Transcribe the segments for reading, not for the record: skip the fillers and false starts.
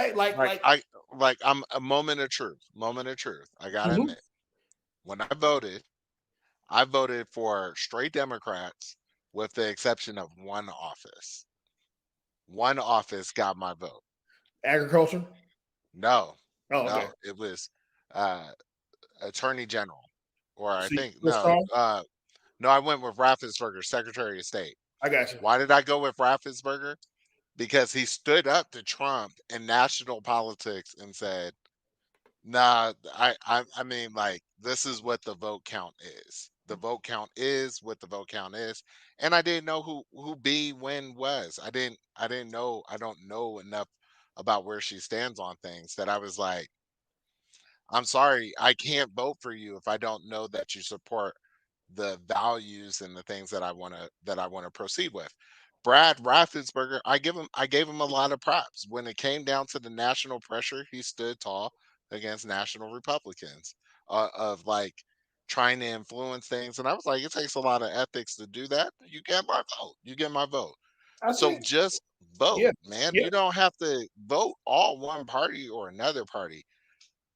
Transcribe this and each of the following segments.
right? Like, Like like, I'm a moment of truth. Moment of truth. I gotta mhm. admit, when I voted for straight Democrats with the exception of one office. One office got my vote. Agriculture. No, Oh, okay. no, it was uh attorney general. Or I See, think Chris no, Strong. no, I went with Raffensperger, Secretary of State. I got you. Why did I go with Raffensperger? Because he stood up to Trump in national politics and said, "Nah, I mean, like, this is what the vote count is. The vote count is what the vote count is." And I didn't know who B Win was. I didn't know. I don't know enough about where she stands on things that I was like, I'm sorry, I can't vote for you if I don't know that you support the values and the things that I want to proceed with. Brad Raffensperger, I gave him a lot of props. When it came down to the national pressure, he stood tall against national Republicans of like trying to influence things. And I was like, it takes a lot of ethics to do that. You get my vote. You get my vote. I So think, just vote, yeah, man. yeah. You don't have to vote all one party or another party.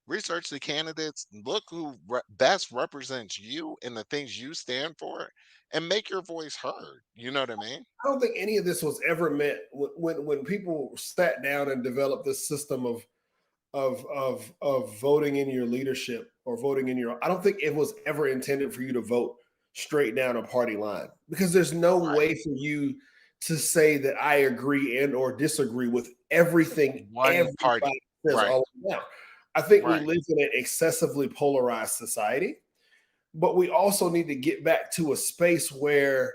Research the candidates, look who best represents you and the things you stand for, and make your voice heard. You know what I mean? I don't think any of this was ever meant when people sat down and developed this system of voting in your leadership or voting in your. I don't think it was ever intended for you to vote straight down a party line because there's no Right. way for you to say that I agree and or disagree with everything One party. everybody says Right. all the time. I think we Right. live in an excessively polarized society, but we also need to get back to a space where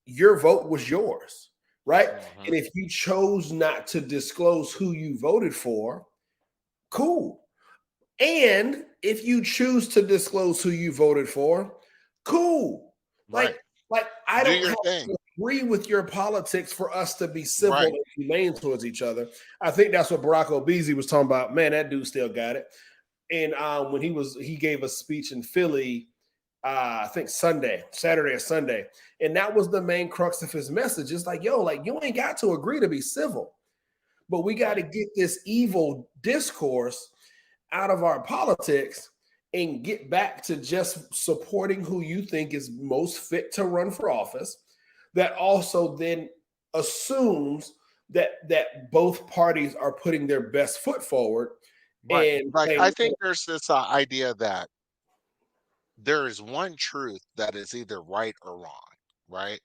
your vote was yours, right? Hmm. And if you chose not to disclose who you voted for, cool. And if you choose to disclose who you voted for, cool. Like, Right. like I Do don't your have thing. to agree with your politics for us to be civil Right. and humane towards each other. I think that's what Barack Obese was talking about. Man, that dude still got it. And when he gave a speech in Philly, I think Saturday or Sunday, and that was the main crux of his message. It's like, yo, like you ain't got to agree to be civil, but we got to Right. get this evil discourse out of our politics and get back to just supporting who you think is most fit to run for office. That also then assumes that both parties are putting their best foot forward Right. and Like I saying, think there's this idea that there is one truth that is either right or wrong. Right.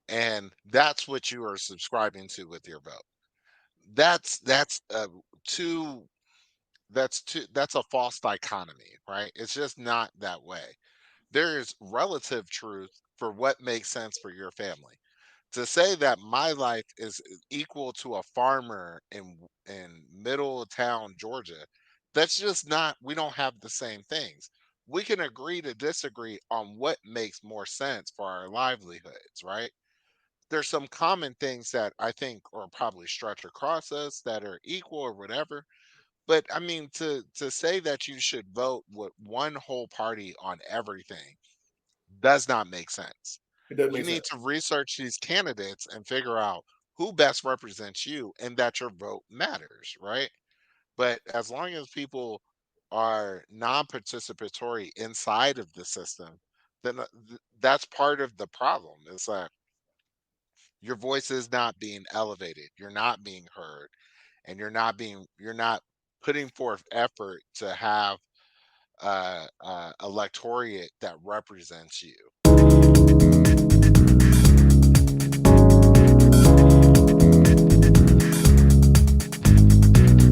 And that's what you are subscribing to with your vote. That's too that's a false dichotomy, right? It's just not that way. There is relative truth for what makes sense for your family. To say that my life is equal to a farmer in middle town Georgia, that's just not, we don't have the same things. We can agree to disagree on what makes more sense for our livelihoods, right? There's some common things that I think are probably stretch across us that are equal or whatever, but I mean, to say that you should vote with one whole party on everything does not make sense. it doesn't You make need sense. to research these candidates and figure out who best represents you and that your vote matters, right? But as long as people are non-participatory inside of the system, then that's part of the problem. It's like your voice is not being elevated, you're not being heard, and you're not putting forth effort to have electorate that represents you.